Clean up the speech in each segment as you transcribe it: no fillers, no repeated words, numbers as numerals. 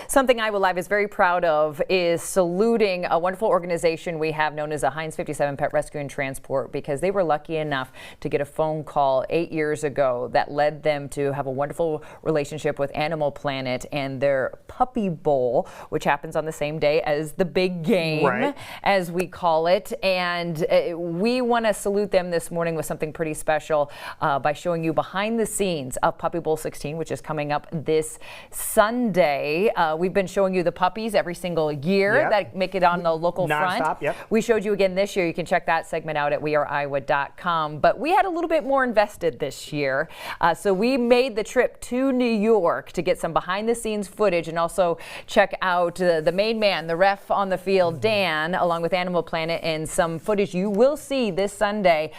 Something Iowa Live is very proud of is saluting a wonderful organization we have known as the Heinz 57 Pet Rescue and Transport, because they were lucky enough to get a phone call 8 years ago that led them to have a wonderful relationship with Animal Planet and their Puppy Bowl, which happens on the same day as the big game, right, as we call it. And we want to salute them this morning with something pretty special by showing you behind the scenes of Puppy Bowl 16, which is coming up this Sunday. We've been showing you the puppies every single year that make it on the local front. Yep. We showed you again this year. You can check that segment out at weareiowa.com. But we had a little bit more invested this year. So we made the trip to New York to get some behind the scenes footage and also check out the main man, the ref on the field, Dan, along with Animal Planet, and some footage you will see this Sunday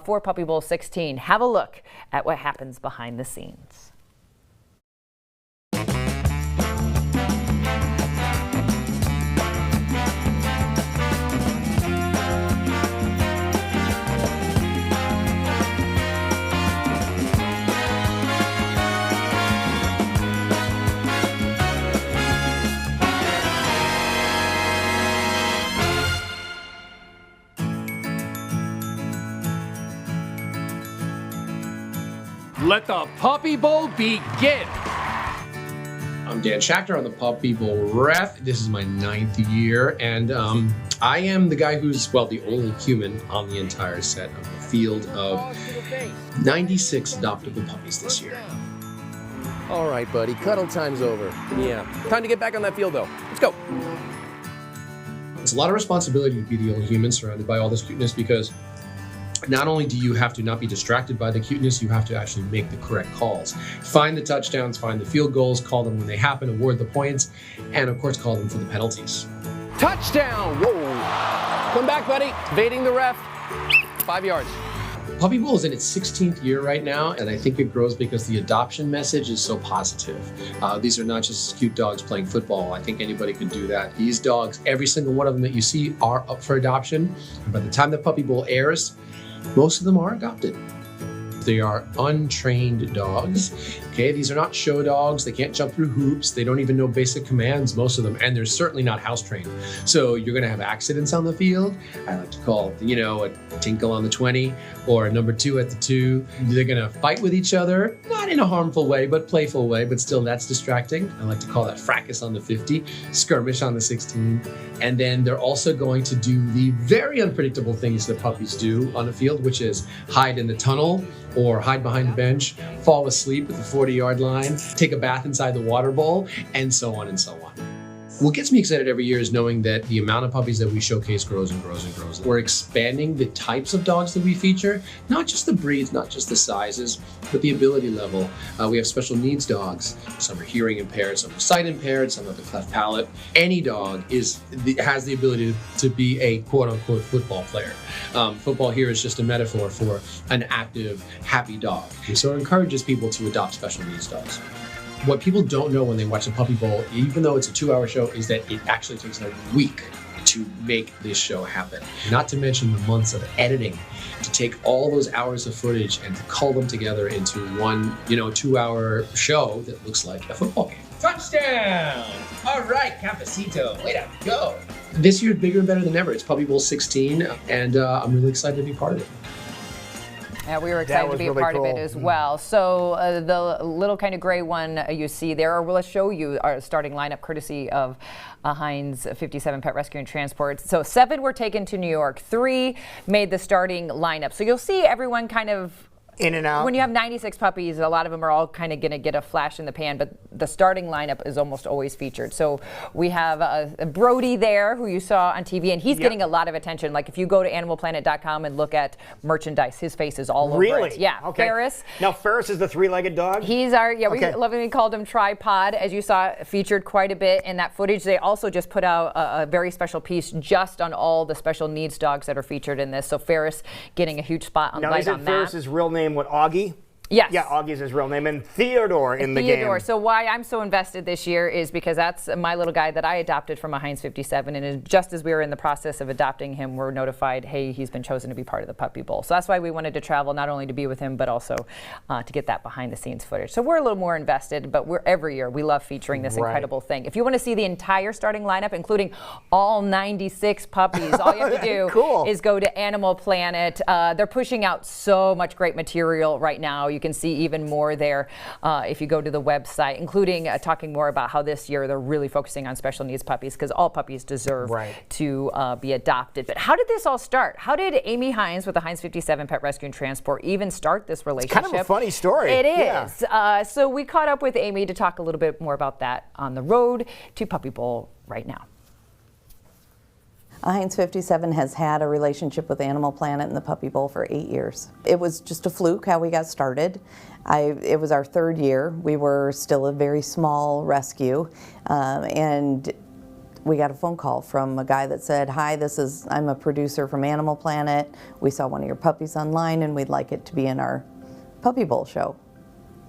for Puppy Bowl 16. Have a look at what happens behind the scenes. Let the Puppy Bowl begin. I'm Dan Schachter on the Puppy Bowl ref. This is my 9th year, and I am the guy who's, well, the only human on the entire set of the field of 96 adoptable puppies this year. All right, buddy, cuddle time's over. Yeah, time to get back on that field, though. Let's go. It's a lot of responsibility to be the only human surrounded by all this cuteness, because not only do you have to not be distracted by the cuteness, you have to actually make the correct calls. Find the touchdowns, find the field goals, call them when they happen, award the points, and of course call them for the penalties. Touchdown! Whoa! Come back, buddy. Evading the ref. 5 yards. Puppy Bowl is in its 16th year right now, and I think it grows because the adoption message is so positive. These are not just cute dogs playing football. I think anybody could do that. These dogs, every single one of them that you see, are up for adoption. And by the time the Puppy Bowl airs, most of them are adopted. They are untrained dogs. Okay, these are not show dogs. They can't jump through hoops. They don't even know basic commands, most of them, and they're certainly not house trained. So you're gonna have accidents on the field. I like to call, a tinkle on the 20 or a number 2 at the 2. They're gonna fight with each other, not in a harmful way, but playful way, but still that's distracting. I like to call that fracas on the 50, skirmish on the 16. And then they're also going to do the very unpredictable things that puppies do on the field, which is hide in the tunnel, or hide behind a bench, fall asleep at the 40-yard line, take a bath inside the water bowl, and so on and so on. What gets me excited every year is knowing that the amount of puppies that we showcase grows and grows and grows. We're expanding the types of dogs that we feature, not just the breeds, not just the sizes, but the ability level. We have special needs dogs. Some are hearing impaired, some are sight impaired, some have a cleft palate. Any dog has the ability to be a quote-unquote football player. Football here is just a metaphor for an active, happy dog. So it encourages people to adopt special needs dogs. What people don't know when they watch the Puppy Bowl, even though it's a 2-hour show, is that it actually takes a week to make this show happen. Not to mention the months of editing to take all those hours of footage and to cull them together into one, 2-hour show that looks like a football game. Touchdown! All right, Capacito, way to go. This year's bigger and better than ever. It's Puppy Bowl 16, and I'm really excited to be part of it. Yeah, we were excited to be a part of it as well. So the little kind of gray one you see there, or let's show you our starting lineup courtesy of Heinz 57 Pet Rescue and Transport. So 7 were taken to New York, 3 made the starting lineup. So you'll see everyone kind of in and out. When you have 96 puppies, a lot of them are all kind of going to get a flash in the pan, but the starting lineup is almost always featured. So we have Brody there, who you saw on TV, and he's getting a lot of attention. Like if you go to animalplanet.com and look at merchandise, his face is all over it. Yeah, okay. Ferris. Now Ferris is the 3-legged dog? He's our, we lovingly called him Tripod, as you saw, featured quite a bit in that footage. They also just put out a very special piece just on all the special needs dogs that are featured in this. So Ferris getting a huge spotlight on that. Now, isn't Ferris's real name what, Augie? Yes. Yeah, Augie's his real name, and Theodore in the Theodore. game. So why I'm so invested this year is because that's my little guy that I adopted from a Heinz 57, and just as we were in the process of adopting him, we're notified, hey, he's been chosen to be part of the Puppy Bowl. So that's why we wanted to travel, not only to be with him, but also to get that behind-the-scenes footage. So we're a little more invested, but every year we love featuring this incredible thing. If you want to see the entire starting lineup, including all 96 puppies, all you have to do is go to Animal Planet. They're pushing out so much great material right now. You can see even more there if you go to the website, including talking more about how this year they're really focusing on special needs puppies, because all puppies deserve to be adopted. But how did this all start? How did Amy Heinz with the Heinz 57 Pet Rescue and Transport even start this relationship? It's kind of a funny story. It is. So we caught up with Amy to talk a little bit more about that on the road to Puppy Bowl right now. Heinz 57 has had a relationship with Animal Planet and the Puppy Bowl for 8 years. It was just a fluke how we got started. It was our 3rd year. We were still a very small rescue, and we got a phone call from a guy that said, hi, I'm a producer from Animal Planet. We saw one of your puppies online and we'd like it to be in our Puppy Bowl show.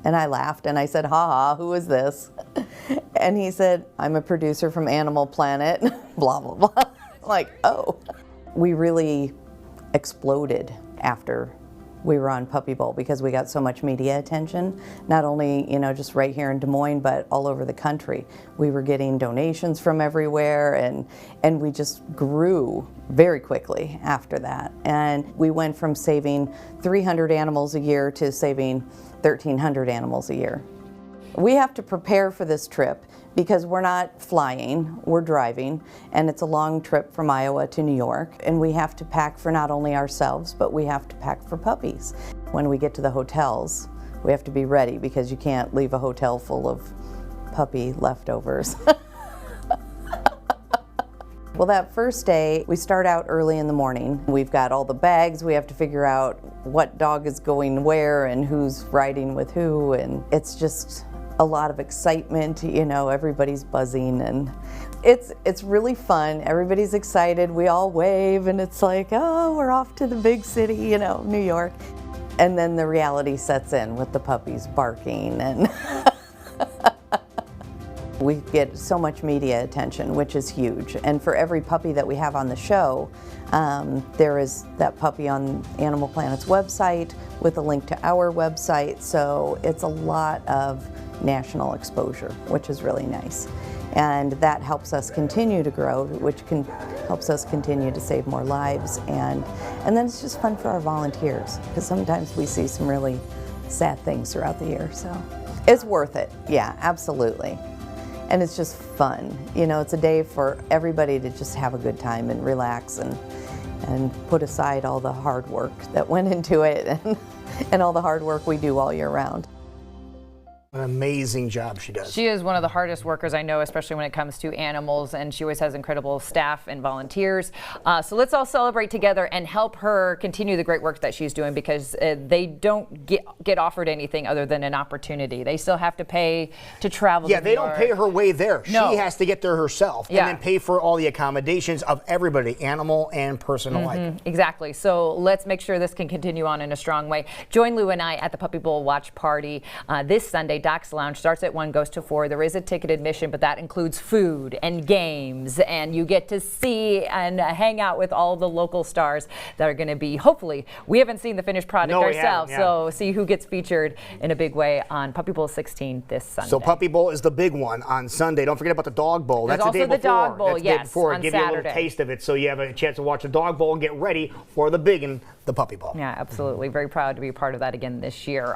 And I laughed and I said, ha ha, who is this? And he said, I'm a producer from Animal Planet, blah, blah, blah. Like, oh. We really exploded after we were on Puppy Bowl because we got so much media attention, not only, just right here in Des Moines, but all over the country. We were getting donations from everywhere, and we just grew very quickly after that. And we went from saving 300 animals a year to saving 1,300 animals a year. We have to prepare for this trip because we're not flying, we're driving, and it's a long trip from Iowa to New York, and we have to pack for not only ourselves, but we have to pack for puppies. When we get to the hotels, we have to be ready because you can't leave a hotel full of puppy leftovers. Well, that first day, we start out early in the morning. We've got all the bags, we have to figure out what dog is going where and who's riding with who, and it's just a lot of excitement, everybody's buzzing, and it's really fun. Everybody's excited, we all wave, and it's like, oh, we're off to the big city, New York. And then the reality sets in with the puppies barking, and we get so much media attention, which is huge. And for every puppy that we have on the show, there is that puppy on Animal Planet's website with a link to our website, so it's a lot of national exposure, which is really nice. And that helps us continue to grow, which helps us continue to save more lives. And then it's just fun for our volunteers, because sometimes we see some really sad things throughout the year. So it's worth it. Yeah, absolutely. And it's just fun. It's a day for everybody to just have a good time and relax and put aside all the hard work that went into it and all the hard work we do all year round. An amazing job she does. She is one of the hardest workers I know, especially when it comes to animals, and she always has incredible staff and volunteers. So let's all celebrate together and help her continue the great work that she's doing, because they don't get offered anything other than an opportunity. They still have to pay to travel. Yeah, to they New don't York. pay her way there. No. She has to get there herself and then pay for all the accommodations of everybody, animal and person alike. Exactly. So let's make sure this can continue on in a strong way. Join Lou and I at the Puppy Bowl watch party this Sunday. Doc's Lounge starts at 1, goes to 4. There is a ticket admission, but that includes food and games, and you get to see and hang out with all the local stars that are going to be, hopefully, we haven't seen the finished product ourselves, so see who gets featured in a big way on Puppy Bowl 16 this Sunday. So Puppy Bowl is the big one on Sunday. Don't forget about the Dog Bowl. There's That's the day also the before. Dog Bowl, That's the day before. on Give you a Saturday. little taste of it, so you have a chance to watch the Dog Bowl and get ready for the big one, the Puppy Bowl. Yeah, absolutely. Very proud to be a part of that again this year.